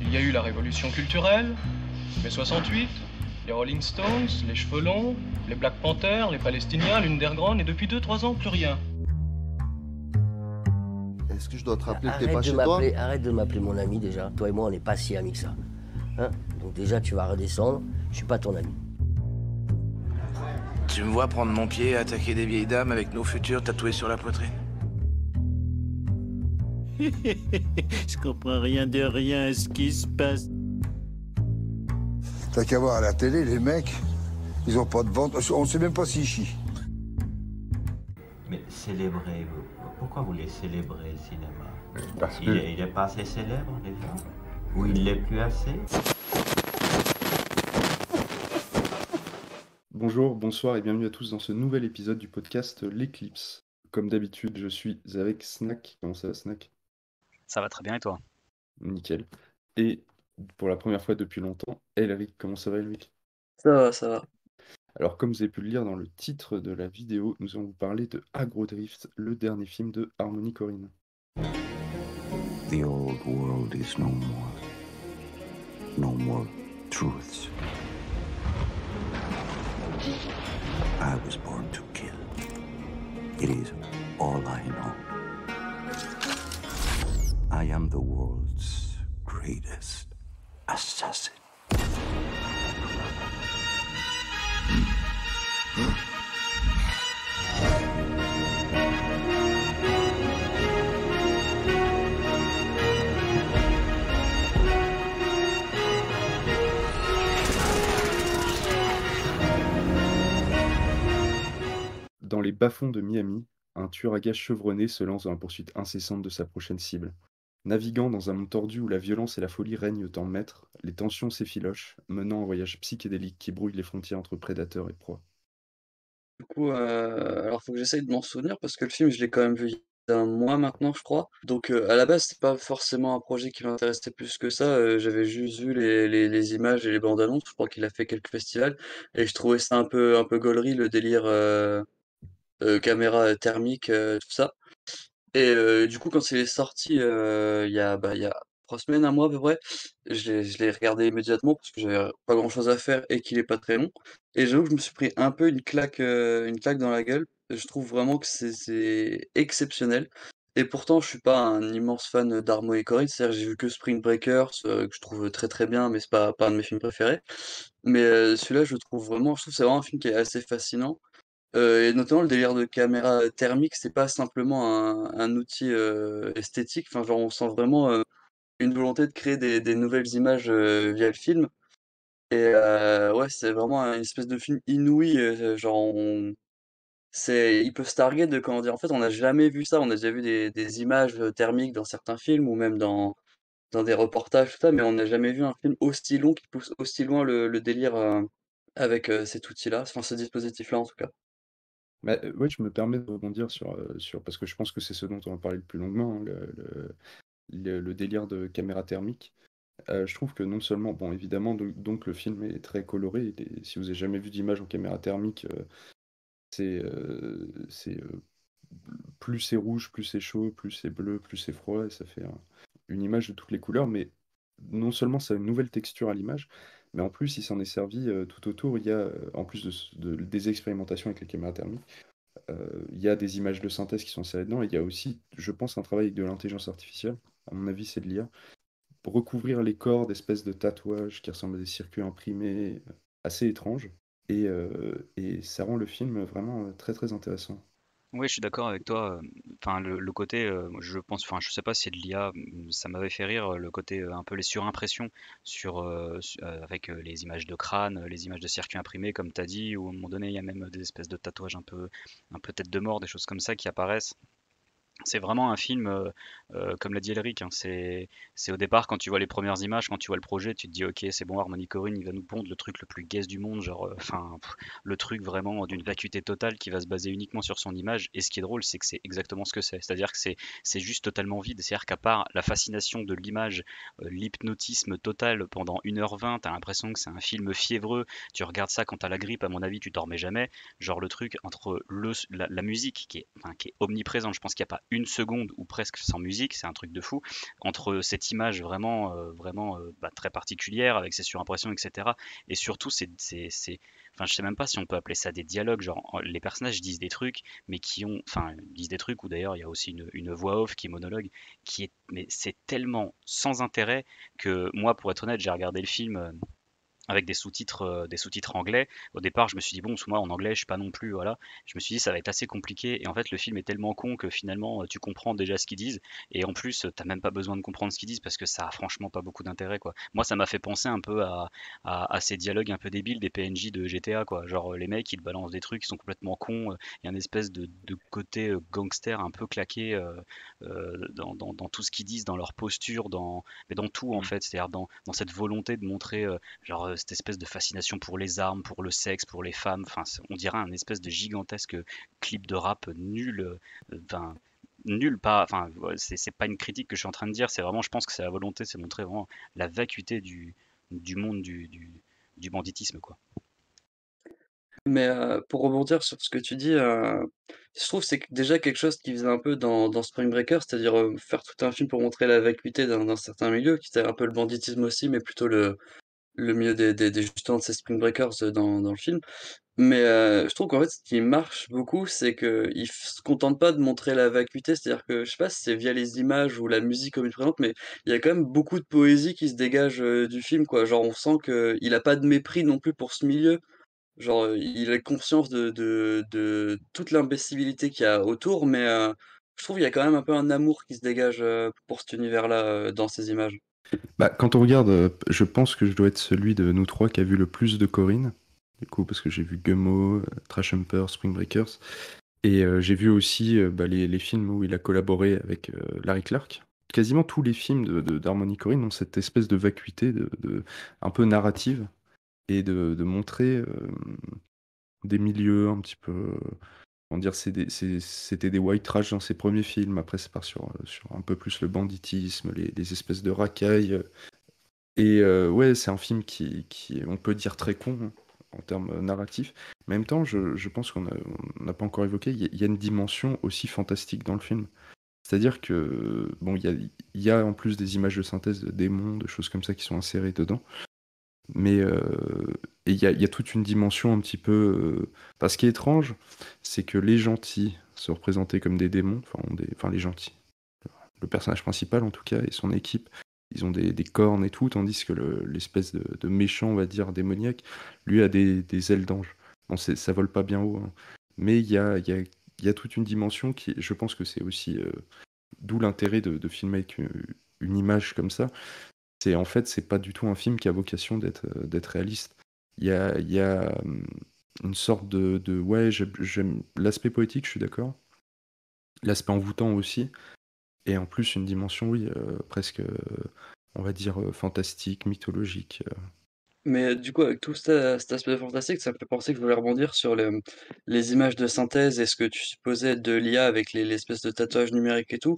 Il y a eu la révolution culturelle, mai 68, les Rolling Stones, les Cheveux Longs, les Black Panthers, les Palestiniens, l'Underground, et depuis 2-3 ans, plus rien. Est-ce que je dois te rappeler que t'es pas chez toi? Arrête de m'appeler mon ami déjà. Toi et moi, on n'est pas si amis que ça. Hein? Donc déjà, tu vas redescendre. Je suis pas ton ami. Tu me vois prendre mon pied et attaquer des vieilles dames avec nos futurs tatoués sur la poitrine? Je comprends rien de rien à ce qui se passe. T'as qu'à voir à la télé, les mecs, ils ont pas de ventre. On sait même pas s'ils chient. Mais célébrer, pourquoi vous voulez célébrer le cinéma? Parce que... Il est pas assez célèbre déjà? Ou il l'est plus assez? Bonjour, bonsoir et bienvenue à tous dans ce nouvel épisode du podcast L'Éclipse. Comme d'habitude, je suis avec Snack. Comment ça va, Snack? Ça va très bien et toi? Nickel. Et pour la première fois depuis longtemps, Elric. Comment ça va, Elric? Ça va, ça va. Alors, comme vous avez pu le lire dans le titre de la vidéo, nous allons vous parler de Agrodrift, le dernier film de Harmony Korine. The old world is no more. No more truths. I was born to kill. It is all I know. I am the world's greatest assassin. Dans les bas-fonds de Miami, un tueur à gages chevronné se lance dans la poursuite incessante de sa prochaine cible. Naviguant dans un monde tordu où la violence et la folie règnent en maître, les tensions s'effilochent, menant un voyage psychédélique qui brouille les frontières entre prédateurs et proies. Du coup, alors faut que j'essaye de m'en souvenir parce que le film, je l'ai quand même vu il y a un mois maintenant, je crois. Donc, à la base, c'était pas forcément un projet qui m'intéressait plus que ça. J'avais juste vu les images et les bandes annonces. Je crois qu'il a fait quelques festivals et je trouvais ça un peu gaulerie, le délire caméra thermique, tout ça. Et du coup, quand il est sorti il y a 3 semaines, un mois à peu près, je l'ai regardé immédiatement parce que j'avais pas grand-chose à faire et qu'il est pas très long. Et j'avoue que je me suis pris un peu une claque dans la gueule. Je trouve vraiment que c'est exceptionnel. Et pourtant, je suis pas un immense fan d'Harmony Korine. C'est-à-dire que j'ai vu que Spring Breakers, que je trouve très très bien, mais c'est pas un de mes films préférés. Mais celui-là, je trouve que c'est vraiment un film qui est assez fascinant. Et notamment le délire de caméra thermique, c'est pas simplement un outil esthétique. Enfin, genre, on sent vraiment une volonté de créer des nouvelles images via le film. Et ouais, c'est vraiment une espèce de film inouï. Ils peuvent se targuer de, comment dire, en fait, on n'a jamais vu ça. On a déjà vu des images thermiques dans certains films ou même dans des reportages, tout ça, mais on n'a jamais vu un film aussi long qui pousse aussi loin le délire avec cet outil-là, enfin ce dispositif-là en tout cas. Bah, ouais, je me permets de rebondir parce que je pense que c'est ce dont on va parler le plus longuement, hein, le délire de caméra thermique. Je trouve que non seulement, bon, évidemment, donc le film est très coloré. Si vous avez jamais vu d'image en caméra thermique, c'est plus c'est rouge, plus c'est chaud, plus c'est bleu, plus c'est froid, et ça fait une image de toutes les couleurs. Mais non seulement ça a une nouvelle texture à l'image, mais en plus il s'en est servi tout autour. Il y a, en plus des expérimentations avec les caméras thermiques, il y a des images de synthèse qui sont insérées dedans. Et il y a aussi, je pense, un travail avec de l'intelligence artificielle. À mon avis, c'est de l'IA. Pour recouvrir les corps d'espèces de tatouages qui ressemblent à des circuits imprimés assez étranges. Et ça rend le film vraiment très très intéressant. Oui, je suis d'accord avec toi. Enfin, le côté, je pense, enfin, je sais pas si c'est de l'IA, ça m'avait fait rire le côté un peu les surimpressions avec les images de crâne, les images de circuits imprimés, comme tu as dit, ou à un moment donné, il y a même des espèces de tatouages un peu tête de mort, des choses comme ça qui apparaissent. C'est vraiment un film, comme l'a dit Elric, hein, c'est au départ quand tu vois les premières images, quand tu vois le projet, tu te dis ok c'est bon, Harmony Korine il va nous pondre le truc le plus gaze du monde, genre enfin le truc vraiment d'une vacuité totale qui va se baser uniquement sur son image. Et ce qui est drôle c'est que c'est exactement ce que c'est-à-dire que c'est juste totalement vide. C'est-à-dire qu'à part la fascination de l'image, l'hypnotisme total pendant 1h20, t'as l'impression que c'est un film fiévreux. Tu regardes ça quand t'as la grippe, à mon avis tu dormais jamais. Genre le truc entre la musique qui est omniprésente, je pense qu'il n'y a pas une seconde ou presque sans musique, c'est un truc de fou, entre cette image vraiment très particulière avec ses surimpressions, etc. Et surtout, enfin, je sais même pas si on peut appeler ça des dialogues, genre les personnages disent des trucs, mais enfin, disent des trucs, ou d'ailleurs il y a aussi une voix off qui est monologue, mais c'est tellement sans intérêt que moi, pour être honnête, j'ai regardé le film avec des sous-titres anglais. Au départ, je me suis dit bon, sous moi en anglais, je suis pas non plus, voilà. Je me suis dit ça va être assez compliqué. Et en fait, le film est tellement con que finalement, tu comprends déjà ce qu'ils disent. Et en plus, t'as même pas besoin de comprendre ce qu'ils disent parce que ça a franchement pas beaucoup d'intérêt, quoi. Moi, ça m'a fait penser un peu à ces dialogues un peu débiles des PNJ de GTA, quoi. Genre les mecs, ils te balancent des trucs, ils sont complètement cons. Il y a une espèce de côté gangster un peu claqué dans tout ce qu'ils disent, dans leur posture, mais dans tout en fait. C'est-à-dire dans cette volonté de montrer cette espèce de fascination pour les armes, pour le sexe, pour les femmes. Enfin, on dirait un espèce de gigantesque clip de rap nul. Enfin, nul pas. Enfin, c'est pas une critique que je suis en train de dire. C'est vraiment, je pense que c'est la volonté, c'est montrer vraiment la vacuité du monde du banditisme, quoi. Mais pour rebondir sur ce que tu dis, je trouve que c'est déjà quelque chose qui faisait un peu dans Spring Breakers, c'est-à-dire faire tout un film pour montrer la vacuité d'un certain milieu, qui était un peu le banditisme aussi, mais plutôt le milieu justement de ces Spring Breakers dans le film. Mais je trouve qu'en fait, ce qui marche beaucoup, c'est qu'ils se contentent pas de montrer la vacuité, c'est-à-dire que je sais pas si c'est via les images ou la musique comme il présente, mais il y a quand même beaucoup de poésie qui se dégage du film, quoi. Genre, on sent qu'il a pas de mépris non plus pour ce milieu. Genre, il a conscience de toute l'imbécilité qu'il y a autour, mais je trouve il y a quand même un peu un amour qui se dégage, pour cet univers-là, dans ces images. Bah, quand on regarde, je pense que je dois être celui de nous trois qui a vu le plus de Corinne. Du coup, parce que j'ai vu Gummo, Trash Humper, Spring Breakers. Et j'ai vu aussi les films où il a collaboré avec Larry Clark. Quasiment tous les films d'Harmony Korine ont cette espèce de vacuité un peu narrative et de montrer des milieux un petit peu. Comment dire, c'était des white trash dans ses premiers films. Après, ça part sur un peu plus le banditisme, les espèces de racailles. Et ouais, c'est un film qui est, on peut dire, très con hein, en termes narratifs. Mais en même temps, je pense qu'on n'a pas encore évoqué, il y a une dimension aussi fantastique dans le film. C'est-à-dire que, bon, il y a en plus des images de synthèse de démons, de choses comme ça qui sont insérées dedans. Mais et il y a toute une dimension un petit peu. Enfin, ce qui est étrange, c'est que les gentils sont représentés comme des démons, enfin les gentils. Le personnage principal en tout cas et son équipe, ils ont des cornes et tout, tandis que l'espèce de méchant, on va dire, démoniaque, lui a des ailes d'ange. Bon, ça vole pas bien haut, hein. Mais il y a toute une dimension qui, je pense que c'est aussi d'où l'intérêt de filmer avec une image comme ça. En fait, c'est pas du tout un film qui a vocation d'être réaliste. Il y a une sorte ouais, j'aime l'aspect poétique, je suis d'accord. L'aspect envoûtant aussi. Et en plus, une dimension, oui, presque, on va dire, fantastique, mythologique. Mais du coup, avec tout cet aspect fantastique, ça me fait penser que je voulais rebondir sur les images de synthèse et ce que tu supposais être de l'IA avec l'espèce de tatouage numérique et tout.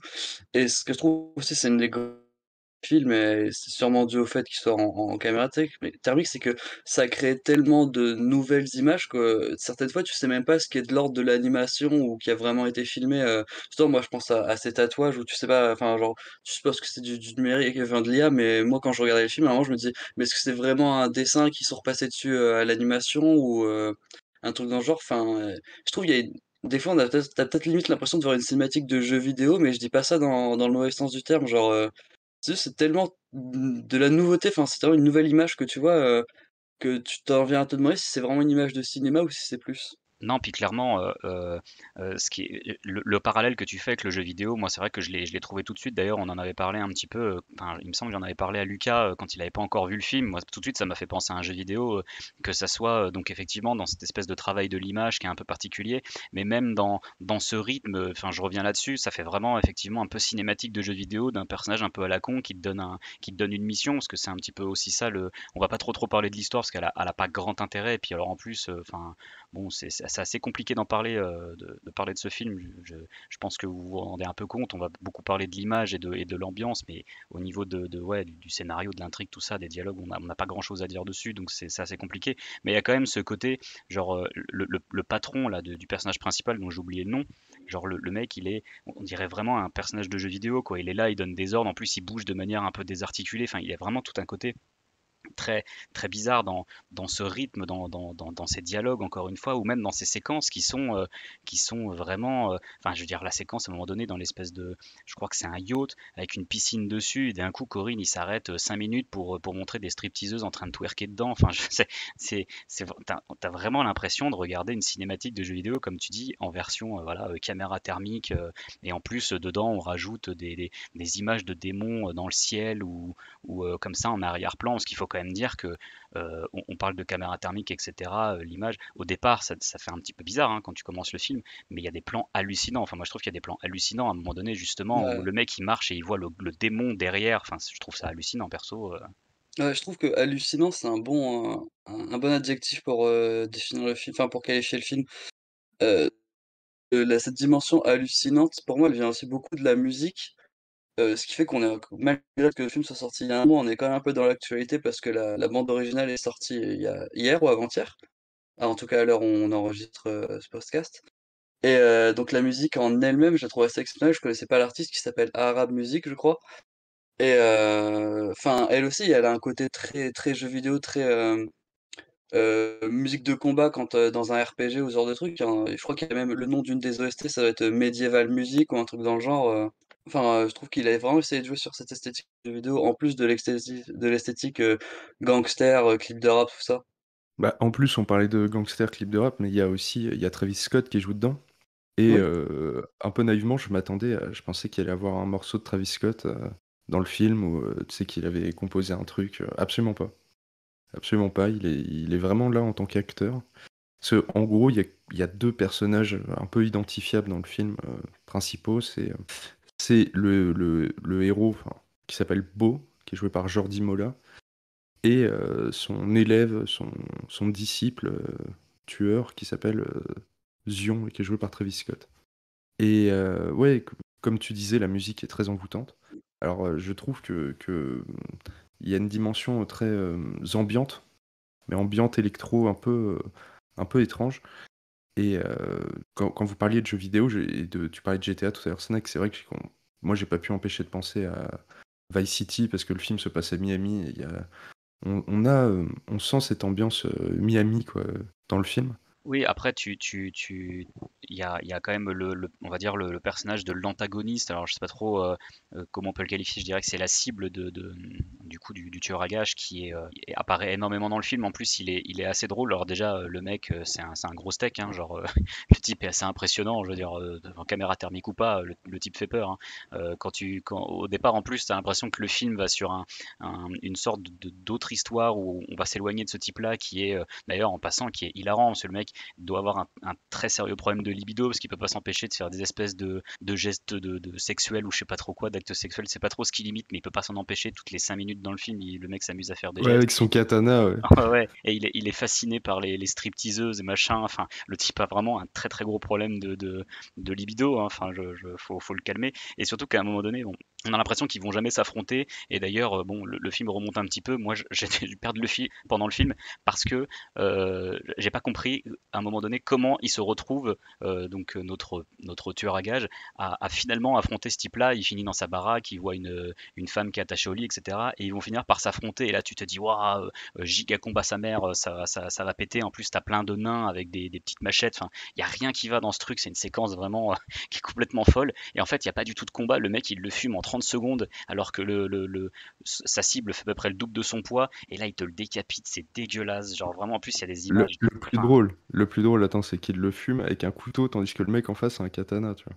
Et ce que je trouve aussi, c'est une des film et c'est sûrement dû au fait qu'il soit en caméra thermique, c'est que ça crée tellement de nouvelles images que certaines fois tu sais même pas ce qui est de l'ordre de l'animation ou qui a vraiment été filmé. Justement, moi je pense à ces tatouages où tu sais pas, enfin genre tu supposes que c'est du numérique, enfin de l'IA, mais moi quand je regardais le film, à un moment je me dis mais est-ce que c'est vraiment un dessin qui sont repassés dessus à l'animation ou un truc dans le genre. Enfin, je trouve il y a des fois t'as peut-être limite l'impression de voir une cinématique de jeu vidéo, mais je dis pas ça dans le mauvais sens du terme, genre. C'est tellement de la nouveauté, enfin, c'est tellement une nouvelle image que tu vois, que tu t'en viens à te demander si c'est vraiment une image de cinéma ou si c'est plus. Non, puis clairement, le parallèle que tu fais avec le jeu vidéo, moi c'est vrai que je l'ai trouvé tout de suite. D'ailleurs, on en avait parlé un petit peu. Enfin, il me semble que j'en avais parlé à Lucas quand il n'avait pas encore vu le film. Moi, tout de suite, ça m'a fait penser à un jeu vidéo, que ça soit donc effectivement dans cette espèce de travail de l'image qui est un peu particulier, mais même dans ce rythme. Enfin, je reviens là-dessus. Ça fait vraiment effectivement un peu cinématique de jeu vidéo d'un personnage un peu à la con qui te donne une mission, parce que c'est un petit peu aussi ça. On va pas trop parler de l'histoire parce elle a pas grand intérêt. Et puis alors en plus, enfin. Bon, c'est assez compliqué d'en parler, de parler de ce film. Je pense que vous vous rendez un peu compte. On va beaucoup parler de l'image et de l'ambiance, mais au niveau ouais, du scénario, de l'intrigue, tout ça, des dialogues, on n'a pas grand-chose à dire dessus, donc c'est assez compliqué. Mais il y a quand même ce côté, genre le patron là, du personnage principal, dont j'ai oublié le nom, genre le mec, on dirait vraiment un personnage de jeu vidéo, quoi. Il est là, il donne des ordres, en plus il bouge de manière un peu désarticulée. Enfin, il y a vraiment tout un côté très, très bizarre dans ce rythme, dans ces dialogues, encore une fois, ou même dans ces séquences qui sont vraiment. Enfin, je veux dire, la séquence à un moment donné dans l'espèce de. Je crois que c'est un yacht avec une piscine dessus, et d'un coup, Corinne, il s'arrête 5 minutes pour montrer des stripteaseuses en train de twerker dedans. Enfin, t'as vraiment l'impression de regarder une cinématique de jeu vidéo, comme tu dis, en version voilà, caméra thermique, et en plus, dedans, on rajoute des images de démons dans le ciel ou comme ça en arrière-plan, parce qu'il faut quand même dire que on parle de caméra thermique, etc. L'image, au départ, ça fait un petit peu bizarre hein, quand tu commences le film, mais il y a des plans hallucinants. Enfin, moi, je trouve qu'il y a des plans hallucinants à un moment donné, justement, où Ouais. le mec il marche et il voit le démon derrière. Enfin, je trouve ça hallucinant, perso. Ouais, je trouve que hallucinant, c'est un bon adjectif pour définir le film, enfin pour qualifier le film. Euh, Cette dimension hallucinante, pour moi, elle vient aussi beaucoup de la musique. Ce qui fait qu'on est, malgré que le film soit sorti il y a un mois, on est quand même un peu dans l'actualité parce que la bande originale est sortie hier ou avant-hier. Ah, en tout cas, à l'heure où on enregistre ce podcast. Et donc la musique en elle-même, je la trouve assez exceptionnelle. Je connaissais pas l'artiste qui s'appelle Arab Music, je crois. Et enfin, elle aussi, elle a un côté très, très jeu vidéo, très musique de combat quand dans un RPG ou ce genre de truc, hein. Je crois qu'il y a même le nom d'une des OST, ça va être Medieval Music ou un truc dans le genre. Enfin, je trouve qu'il a vraiment essayé de jouer sur cette esthétique de vidéo en plus de l'esthétique gangster, clip de rap, tout ça. Bah, en plus, on parlait de gangster clip de rap, mais il y a Travis Scott qui joue dedans. Et Oui. un peu naïvement, je pensais qu'il allait avoir un morceau de Travis Scott dans le film, ou tu sais qu'il avait composé un truc. Absolument pas. Absolument pas. Il est vraiment là en tant qu'acteur. Parce que, en gros, il y a deux personnages un peu identifiables dans le film principaux. C'est le héros enfin, qui s'appelle Beau, qui est joué par Jordi Mola, et son élève, son disciple tueur, qui s'appelle Zion, et qui est joué par Travis Scott. Et ouais, comme tu disais, la musique est très envoûtante. Alors, je trouve que il y a une dimension très ambiante, mais ambiante électro un peu étrange. Et quand vous parliez de jeux vidéo, tu parlais de GTA tout à l'heure, Snack, c'est vrai que moi j'ai pas pu empêcher de penser à Vice City parce que le film se passe à Miami. Et on sent cette ambiance Miami quoi, dans le film. Oui, après, il y a quand même on va dire le personnage de l'antagoniste. Alors, je sais pas trop comment on peut le qualifier. Je dirais que c'est la cible du coup du tueur à gages qui apparaît énormément dans le film. En plus, il est assez drôle. Alors déjà, le mec, c'est un gros steak, hein, genre le type est assez impressionnant. Je veux dire, en caméra thermique ou pas, le type fait peur, hein. Au départ, en plus, t'as l'impression que le film va sur une sorte d'autre histoire où on va s'éloigner de ce type-là, qui est d'ailleurs en passant, qui est hilarant, parce que le mec doit avoir un très sérieux problème de libido parce qu'il peut pas s'empêcher de faire des espèces de gestes de sexuels ou je sais pas trop quoi, d'actes sexuels, c'est pas trop ce qu'il limite, mais il peut pas s'en empêcher. Toutes les 5 minutes dans le film, le mec s'amuse à faire des Ouais, gestes. avec son katana, ouais. Ouais, ouais. Et il est fasciné par les stripteaseuses et machin. Enfin, le type a vraiment un très très gros problème de libido, hein. Enfin, faut le calmer. Et surtout qu'à un moment donné, bon, on a l'impression qu'ils vont jamais s'affronter. Et d'ailleurs, bon, le film remonte un petit peu. Moi, j'ai dû perdre le fil pendant le film parce que j'ai pas compris à un moment donné comment il se retrouve, donc notre tueur à gages, à finalement affronter ce type-là. Il finit dans sa baraque, il voit une femme qui est attachée au lit, etc. Et ils vont finir par s'affronter. Et là, tu te dis, waouh, giga combat sa mère, ça va péter. En plus, t'as plein de nains avec des petites machettes. Enfin, il y a rien qui va dans ce truc. C'est une séquence vraiment qui est complètement folle. Et en fait, il y a pas du tout de combat. Le mec, il le fume en 30 secondes, alors que sa cible fait à peu près le double de son poids. Et là, il te le décapite. C'est dégueulasse. Genre vraiment, en plus, il y a des images. Le plus drôle, attends, c'est qu'il le fume avec un couteau, tandis que le mec en face a un katana, tu vois.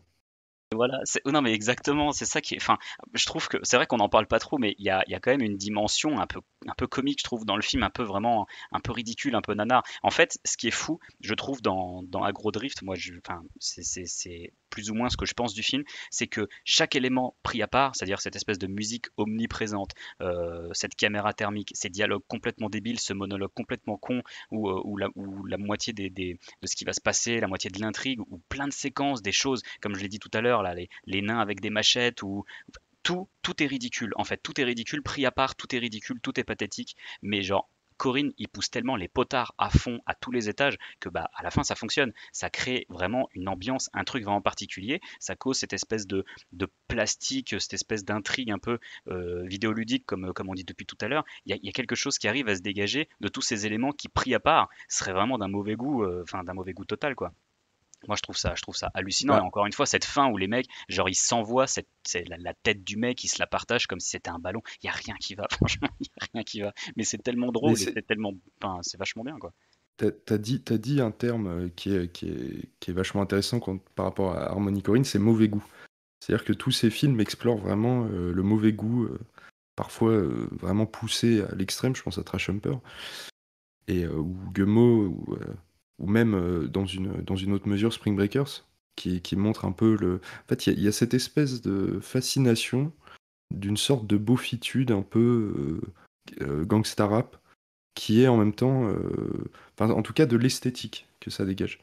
Voilà, non mais exactement, c'est ça qui est. Enfin, je trouve que c'est vrai qu'on n'en parle pas trop, mais il y a quand même une dimension un peu comique, je trouve, dans le film, un peu vraiment, un peu ridicule, un peu nanar. En fait, ce qui est fou, je trouve, dans Agro Drift, moi, enfin, c'est plus ou moins ce que je pense du film, c'est que chaque élément pris à part, c'est-à-dire cette espèce de musique omniprésente, cette caméra thermique, ces dialogues complètement débiles, ce monologue complètement con, où la moitié de ce qui va se passer, la moitié de l'intrigue, ou plein de séquences, des choses, comme je l'ai dit tout à l'heure, là, les nains avec des machettes, ou tout est ridicule. En fait, tout est ridicule, pris à part, tout est ridicule, tout est pathétique, mais genre Corinne, il pousse tellement les potards à fond, à tous les étages, que bah, à la fin, ça fonctionne. Ça crée vraiment une ambiance, un truc vraiment particulier. Ça cause cette espèce de plastique, cette espèce d'intrigue un peu vidéoludique, comme on dit depuis tout à l'heure. Il y a quelque chose qui arrive à se dégager de tous ces éléments qui, pris à part, seraient vraiment d'un mauvais goût, enfin d'un mauvais goût total, quoi. Moi, je trouve ça hallucinant. Et Bah, encore une fois, cette fin où les mecs, genre, ils s'envoient c'est la tête du mec, ils se la partagent comme si c'était un ballon. Il y a rien qui va, franchement, il y a rien qui va. Mais c'est tellement mais drôle et c'est tellement, enfin, c'est vachement bien, quoi. t'as dit un terme qui est vachement intéressant par rapport à Harmony Korine, c'est mauvais goût. C'est-à-dire que tous ces films explorent vraiment le mauvais goût, parfois vraiment poussé à l'extrême. Je pense à Trash Humper ou Gummo ou même dans une autre mesure Spring Breakers, qui montre un peu le. En fait, il y a cette espèce de fascination d'une sorte de beaufitude un peu gangsta rap qui est en même temps, enfin, en tout cas de l'esthétique que ça dégage.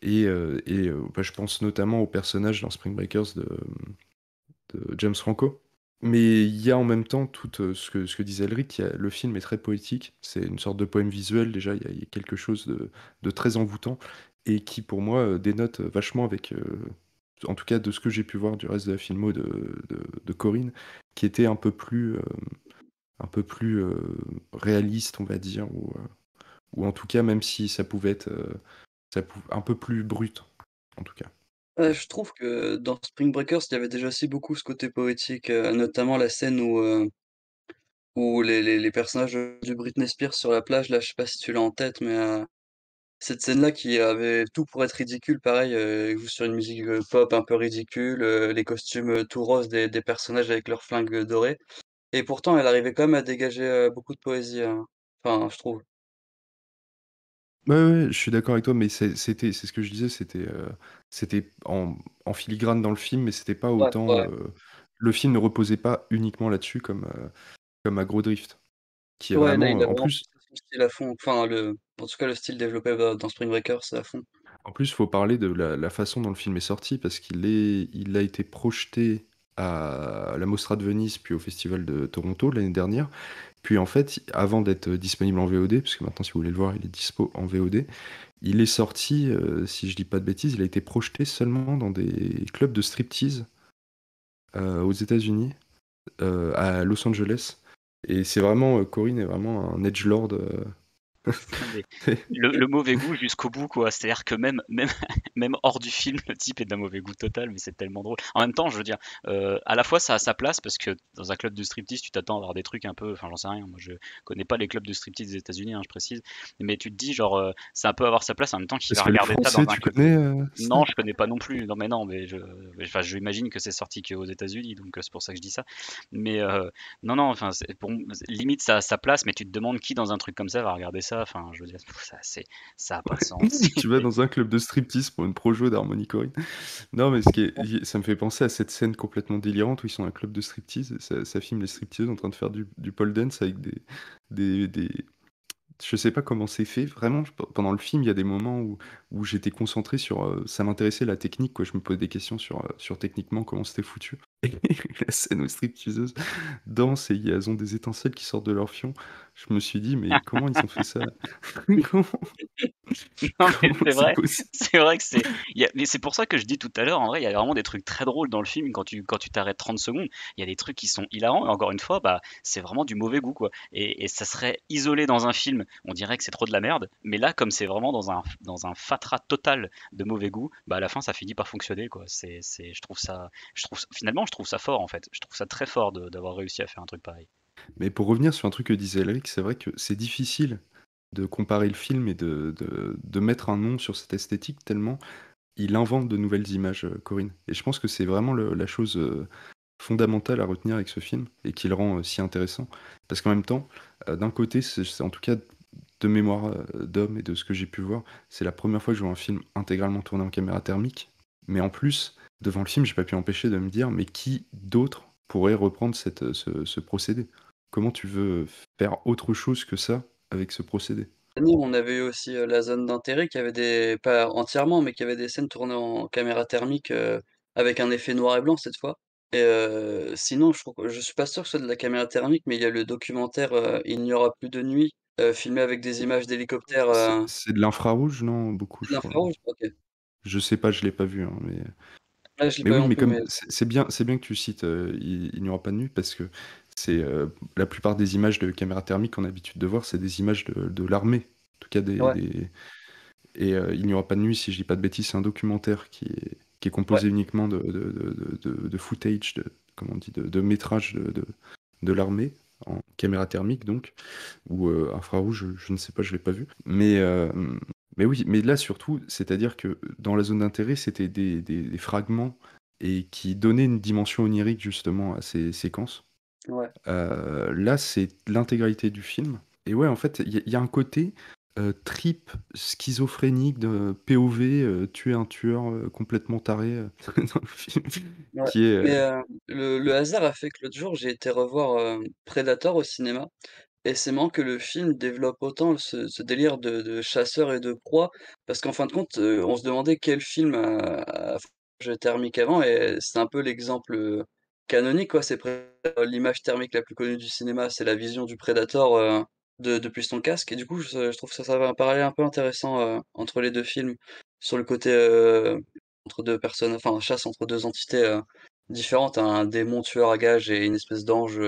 Bah, je pense notamment au personnage dans Spring Breakers de James Franco. Mais il y a en même temps tout ce que disait Elric, le film est très poétique, c'est une sorte de poème visuel déjà, il y a quelque chose de très envoûtant, et qui pour moi dénote vachement avec, en tout cas de ce que j'ai pu voir du reste de la filmo de Corinne, qui était un peu plus réaliste, on va dire, ou en tout cas même si ça pouvait être un peu plus brut, en tout cas. Je trouve que dans Spring Breakers, il y avait déjà aussi beaucoup ce côté poétique, notamment la scène où les personnages du Britney Spears sur la plage, là, je sais pas si tu l'as en tête, mais cette scène-là qui avait tout pour être ridicule, pareil, ils jouent sur une musique, pop un peu ridicule, les costumes, tout roses des personnages avec leurs flingues, dorés et pourtant elle arrivait quand même à dégager, beaucoup de poésie, hein, enfin, je trouve. Ouais, ouais, je suis d'accord avec toi, mais c'est ce que je disais, c'était en filigrane dans le film, mais c'était pas Ouais, autant. ouais. Le film ne reposait pas uniquement là-dessus comme Agro Drift, qui est Ouais, là, vraiment. il a vraiment poussé son style à fond, enfin en tout cas le style développé dans Spring Breakers, c'est à fond. En plus, il faut parler de la façon dont le film est sorti, parce il a été projeté à la Mostra de Venise, puis au Festival de Toronto l'année dernière. Puis en fait, avant d'être disponible en VOD, parce que maintenant, si vous voulez le voir, il est dispo en VOD, il est sorti, si je dis pas de bêtises, il a été projeté seulement dans des clubs de striptease aux États-Unis, à Los Angeles. Et c'est vraiment, Corinne est vraiment un edgelord. Non, mais le mauvais goût jusqu'au bout, quoi. C'est-à-dire que même hors du film, le type est d'un mauvais goût total, mais c'est tellement drôle. En même temps, je veux dire, à la fois ça a sa place parce que dans un club de striptease, tu t'attends à avoir des trucs un peu, enfin j'en sais rien, moi je connais pas les clubs de striptease des États-Unis, hein, je précise, mais tu te dis genre ça peut avoir sa place en même temps qu'il Parce va que le regarder ça dans français, un tu club. connais ça? Non, je connais pas non plus. Non, mais non, mais enfin, je imagine que c'est sorti qu'aux États-Unis, donc c'est pour ça que je dis ça. Mais non, non, enfin, limite ça a sa place, mais tu te demandes qui dans un truc comme ça va regarder ça. Enfin, je veux dire, ça a pas de sens. Tu vas dans un club de striptease pour une projo d'Harmony Corrine. Non, mais ça me fait penser à cette scène complètement délirante où ils sont dans un club de striptease. Ça filme les stripteaseuses en train de faire du pole dance avec des. Je sais pas comment c'est fait. Vraiment, pendant le film, il y a des moments où j'étais concentré sur. Ça m'intéressait la technique, quoi. Je me posais des questions sur techniquement comment c'était foutu. Et la scène où les stripteaseuses dansent et elles ont des étincelles qui sortent de leur fion. Je me suis dit, mais comment ils ont fait ça? Comment, Non, mais comment c'est c'est vrai, possible? c'est vrai que mais c'est pour ça que je dis tout à l'heure, en vrai, il y a vraiment des trucs très drôles dans le film quand tu t'arrêtes 30 secondes. Il y a des trucs qui sont hilarants, et encore une fois, bah, c'est vraiment du mauvais goût, quoi. Et ça serait isolé dans un film, on dirait que c'est trop de la merde, mais là, comme c'est vraiment dans un fatras total de mauvais goût, bah, à la fin, ça finit par fonctionner, quoi. Finalement, je trouve ça fort, en fait. Je trouve ça très fort d'avoir réussi à faire un truc pareil. Mais pour revenir sur un truc que disait Elric, c'est vrai que c'est difficile de comparer le film et de mettre un nom sur cette esthétique tellement il invente de nouvelles images, Corinne. Et je pense que c'est vraiment la chose fondamentale à retenir avec ce film et qui le rend si intéressant. Parce qu'en même temps, d'un côté, en tout cas de mémoire d'homme et de ce que j'ai pu voir, c'est la première fois que je vois un film intégralement tourné en caméra thermique. Mais en plus, devant le film, j'ai pas pu empêcher de me dire, mais qui d'autre pourrait reprendre ce procédé? Comment tu veux faire autre chose que ça avec ce procédé? On avait eu aussi, La Zone d'intérêt qui avait des pas entièrement, mais qui avait des scènes tournées en caméra thermique, avec un effet noir et blanc cette fois et sinon je suis pas sûr que ce soit de la caméra thermique, mais il y a le documentaire, Il n'y aura plus de nuit filmé avec des images d'hélicoptères. C'est de l'infrarouge, non? Beaucoup, C'est de je crois. l'infrarouge? Ok. Je sais pas, je l'ai pas vu, hein, Là, je l'ai mais pas vu oui, non mais plus, comme mais c'est bien que tu cites il n'y aura pas de nuit parce que c'est la plupart des images de caméra thermique qu'on a l'habitude de voir, c'est des images de l'armée. En tout cas, ouais, et il n'y aura pas de nuit, si je dis pas de bêtises, c'est un documentaire qui est ouais, composé uniquement de footage, comment on dit, de métrage de l'armée, en caméra thermique donc, ou infrarouge, je ne sais pas, je l'ai pas vu. Mais oui, mais là surtout, c'est-à-dire que dans la zone d'intérêt, c'était des fragments et qui donnaient une dimension onirique justement à ces séquences. ouais. Là, c'est l'intégralité du film. Et ouais, en fait, il y a un côté trip schizophrénique de POV, tuer un tueur complètement taré dans le film, Ouais, qui est... mais le hasard a fait que l'autre jour, j'ai été revoir, Predator au cinéma et c'est marrant que le film développe autant ce délire de chasseur et de proie parce qu'en fin de compte, on se demandait quel film a forge thermique avant et c'est un peu l'exemple, canonique quoi. C'est l'image thermique la plus connue du cinéma, c'est la vision du Predator, depuis son casque et du coup, je trouve ça va un parallèle un peu intéressant, entre les 2 films sur le côté, entre 2 personnes, enfin, chasse entre 2 entités, différentes, un démon tueur à gages et une espèce d'ange,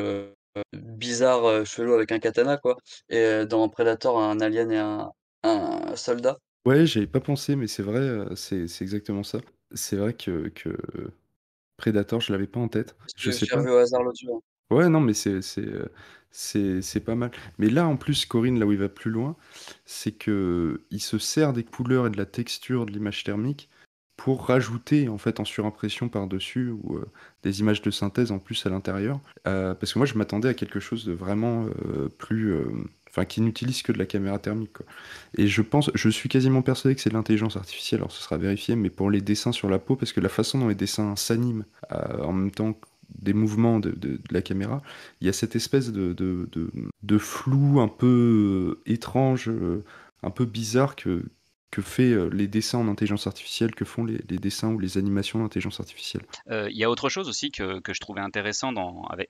bizarre, chelou avec un katana quoi et dans Predator, un alien et un soldat. Ouais, j'avais pas pensé, mais c'est vrai, c'est exactement ça. C'est vrai que Predator, je l'avais pas en tête. Parce Je que sais j'ai pas. revu au hasard l'autre jour. Ouais, non, mais c'est pas mal. Mais là, en plus, Corinne, là où il va plus loin, c'est que il se sert des couleurs et de la texture de l'image thermique pour rajouter, en fait, en surimpression par-dessus, ou des images de synthèse en plus à l'intérieur. Parce que moi, je m'attendais à quelque chose de vraiment plus... Enfin, qui n'utilise que de la caméra thermique, quoi. Et je suis quasiment persuadé que c'est de l'intelligence artificielle, alors ce sera vérifié, mais pour les dessins sur la peau, parce que la façon dont les dessins s'animent en même temps des mouvements de la caméra, il y a cette espèce de flou un peu étrange, un peu bizarre que fait les dessins en intelligence artificielle, que font les dessins ou les animations d'intelligence artificielle. Il y a autre chose aussi que je trouvais intéressant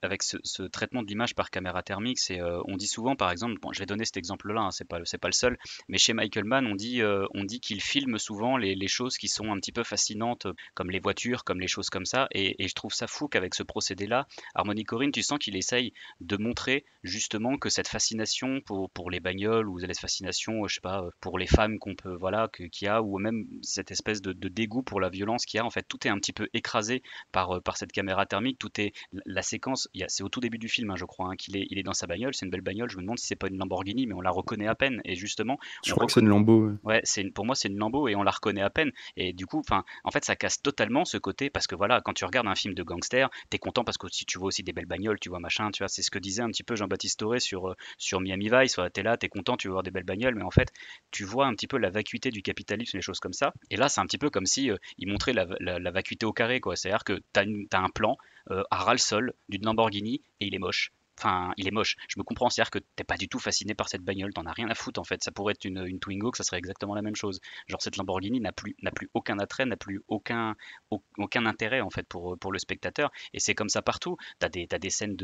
avec ce traitement de l'image par caméra thermique, c'est on dit souvent par exemple, bon, je vais donner cet exemple-là, hein, c'est pas le seul, mais chez Michael Mann, on dit qu'il filme souvent les choses qui sont un petit peu fascinantes, comme les voitures, comme les choses comme ça, et je trouve ça fou qu'avec ce procédé-là, Harmony Korine, tu sens qu'il essaye de montrer justement que cette fascination pour les bagnoles ou cette fascination, je sais pas, pour les femmes qu'on peut, voilà, qu'il y a, ou même cette espèce de dégoût pour la violence qu'il y a, en fait, tout est un petit peu écrasé par cette caméra thermique. Tout est la séquence, c'est au tout début du film, hein, je crois, hein, il est dans sa bagnole, c'est une belle bagnole. Je me demande si c'est pas une Lamborghini, mais on la reconnaît à peine. Et justement, Je on crois que c'est une reconnaît. Lambo, ouais. Ouais, pour moi c'est une Lambo et on la reconnaît à peine. Et du coup, enfin, en fait, ça casse totalement ce côté parce que voilà, quand tu regardes un film de gangster, t'es content parce que si tu vois aussi des belles bagnoles, tu vois machin, tu vois, c'est ce que disait un petit peu Jean-Baptiste Toré sur Miami Vice. Ouais, t'es là, t'es content, tu veux voir des belles bagnoles, mais en fait, tu vois un petit peu la vacuité du capitalisme, les choses comme ça. Et là, c'est un petit peu comme si il montrait la vacuité au carré, quoi. C'est-à-dire que t'as un plan à ras-le-sol d'une Lamborghini et il est moche. Enfin, il est moche. Je me comprends, c'est-à-dire que t'es pas du tout fasciné par cette bagnole, t'en as rien à foutre en fait. Ça pourrait être une Twingo, que ça serait exactement la même chose. Genre cette Lamborghini n'a plus aucun attrait, n'a plus aucun intérêt en fait pour le spectateur. Et c'est comme ça partout. T'as des scènes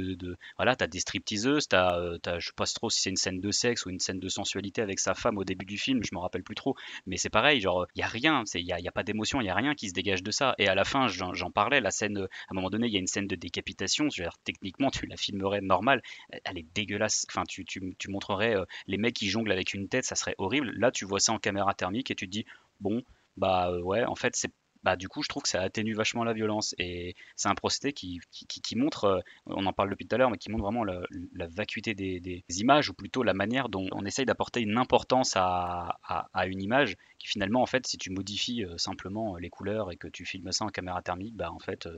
voilà, t'as des stripteaseuses, je sais pas trop si c'est une scène de sexe ou une scène de sensualité avec sa femme au début du film, je me rappelle plus trop. Mais c'est pareil, genre il y a rien, y a pas d'émotion, il y a rien qui se dégage de ça. Et à la fin, j'en parlais, la scène, à un moment donné, il y a une scène de décapitation. Je veux dire, techniquement, tu la filmerais normal, elle est dégueulasse. Enfin, tu montrerais les mecs qui jonglent avec une tête, ça serait horrible. Là, tu vois ça en caméra thermique et tu te dis, bon, bah ouais, en fait, c'est bah, du coup, je trouve que ça atténue vachement la violence. Et c'est un procédé qui montre, on en parle depuis tout à l'heure, mais qui montre vraiment la vacuité des images, ou plutôt la manière dont on essaye d'apporter une importance à une image, qui finalement, en fait, si tu modifies simplement les couleurs et que tu filmes ça en caméra thermique, bah, en fait,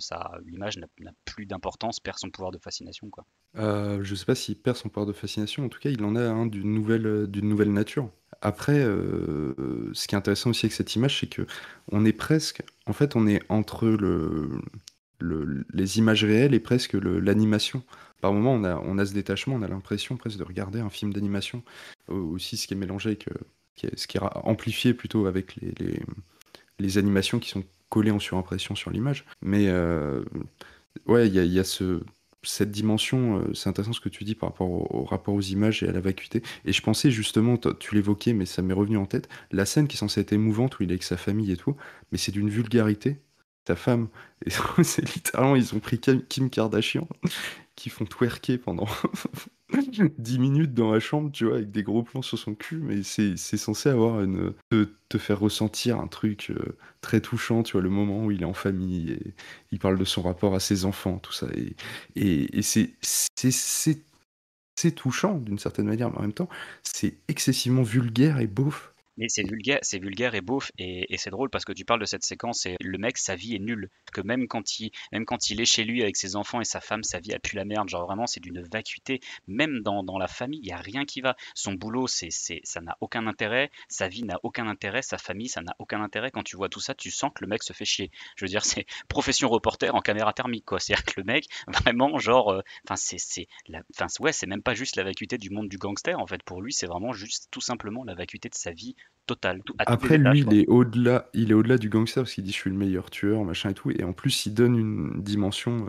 l'image n'a plus d'importance, perd son pouvoir de fascination, quoi. Je sais pas s'il perd son pouvoir de fascination, en tout cas, il en a un d'une nouvelle nature. Après, ce qui est intéressant aussi avec cette image, c'est que on est presque, en fait, on est entre les images réelles et presque l'animation. Par moment, on a ce détachement, on a l'impression presque de regarder un film d'animation. Aussi, ce qui est mélangé avec, ce qui est amplifié plutôt avec les animations qui sont collées en surimpression sur l'image. Mais ouais, il y a ce... cette dimension, c'est intéressant ce que tu dis par rapport au rapport aux images et à la vacuité. Et je pensais justement, tu l'évoquais, mais ça m'est revenu en tête, la scène qui est censée être émouvante où il est avec sa famille et tout, mais c'est d'une vulgarité. Sa femme, et c'est littéralement, ils ont pris Kim Kardashian, qui font twerker pendant 10 minutes dans la chambre, tu vois, avec des gros plans sur son cul, mais c'est censé avoir te faire ressentir un truc très touchant, tu vois, le moment où il est en famille, et il parle de son rapport à ses enfants, tout ça, et c'est touchant d'une certaine manière, mais en même temps, c'est excessivement vulgaire et beauf. Mais c'est vulgaire et beauf, et c'est drôle parce que tu parles de cette séquence et le mec, sa vie est nulle. Que même quand il est chez lui avec ses enfants et sa femme, sa vie a pu la merde. Genre vraiment, c'est d'une vacuité. Même dans la famille, il y a rien qui va. Son boulot, ça n'a aucun intérêt. Sa vie n'a aucun intérêt. Sa famille, ça n'a aucun intérêt. Quand tu vois tout ça, tu sens que le mec se fait chier. Je veux dire, c'est profession reporter en caméra thermique, quoi. C'est-à-dire que le mec, vraiment, genre, ouais, c'est même pas juste la vacuité du monde du gangster. En fait, pour lui, c'est vraiment juste tout simplement la vacuité de sa vie totale. Après, lui, il est au-delà du gangster parce qu'il dit je suis le meilleur tueur, machin et tout. Et en plus, il donne une dimension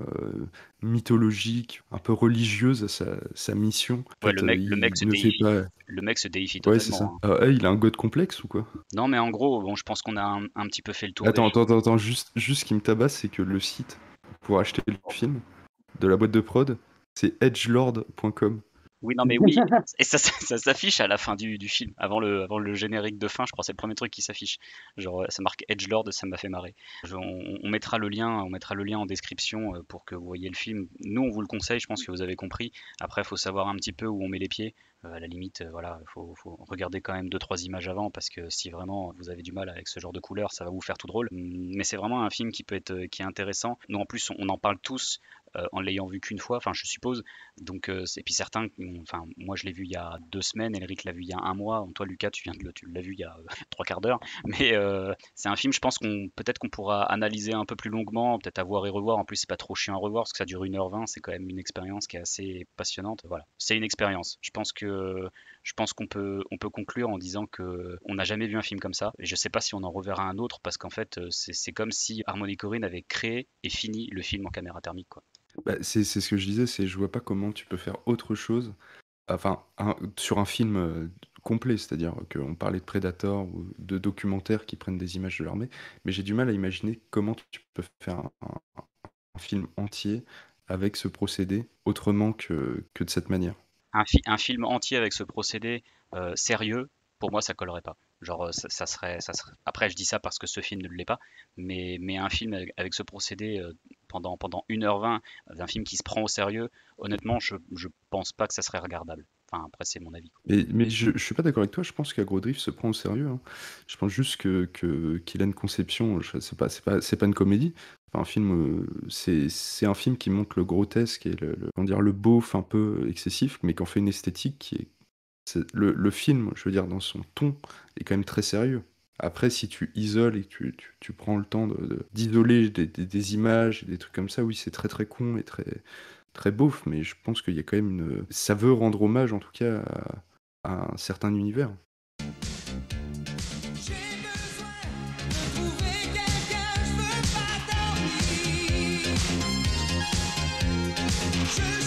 mythologique, un peu religieuse à sa mission. Ouais, le mec se déifie totalement. Ouais, c'est ça. Il a un god complexe ou quoi? Non, mais en gros, bon, je pense qu'on a un petit peu fait le tour. Attends, juste ce qui me tabasse, c'est que le site pour acheter le film de la boîte de prod, c'est edgelord.com. Oui, non, mais oui, et ça s'affiche à la fin du film, avant le générique de fin, je crois, c'est le premier truc qui s'affiche. Genre, ça marque Edgelord, ça m'a fait marrer. On mettra le lien en description pour que vous voyez le film. Nous, on vous le conseille, je pense que vous avez compris. Après, il faut savoir un petit peu où on met les pieds. À la limite, voilà, faut regarder quand même 2-3 images avant, parce que si vraiment vous avez du mal avec ce genre de couleurs, ça va vous faire tout drôle. Mais c'est vraiment un film qui est intéressant. Nous, en plus, on en parle tous en l'ayant vu qu'une fois, enfin, je suppose. Donc, et puis certains, enfin, moi, je l'ai vu il y a 2 semaines, Elric l'a vu il y a 1 mois. Toi, Lucas, tu l'as vu il y a 3 quarts d'heure. Mais c'est un film, je pense peut-être qu'on pourra analyser un peu plus longuement, peut-être à voir et revoir. En plus, c'est pas trop chiant à revoir parce que ça dure 1h20. C'est quand même une expérience qui est assez passionnante. Voilà, c'est une expérience. Je pense qu'on peut conclure en disant que on n'a jamais vu un film comme ça. Et je sais pas si on en reverra un autre parce qu'en fait, c'est comme si Harmony Korine avait créé et fini le film en caméra thermique, quoi. Bah, c'est ce que je disais, je vois pas comment tu peux faire autre chose, enfin, sur un film complet, c'est-à-dire qu'on parlait de Predator ou de documentaires qui prennent des images de l'armée, mais j'ai du mal à imaginer comment tu peux faire un film entier avec ce procédé autrement que de cette manière. Un film entier avec ce procédé sérieux, pour moi, ça collerait pas. Genre, ça serait. Après, je dis ça parce que ce film ne l'est pas, mais un film avec ce procédé pendant 1h20, d'un film qui se prend au sérieux, honnêtement, je pense pas que ça serait regardable. Enfin, après, c'est mon avis. Mais je suis pas d'accord avec toi, je pense qu'Agrodrift se prend au sérieux, hein. Je pense juste qu'il a une conception, c'est pas une comédie. Enfin, un film, c'est un film qui montre le grotesque et le beauf un peu excessif, mais qui en fait une esthétique qui est. Le film, je veux dire, dans son ton, est quand même très sérieux. Après, si tu isoles et que tu prends le temps d'isoler des images et des trucs comme ça, oui, c'est très très con et très, très beauf, mais je pense qu'il y a quand même ça veut rendre hommage, en tout cas, à un certain univers. Je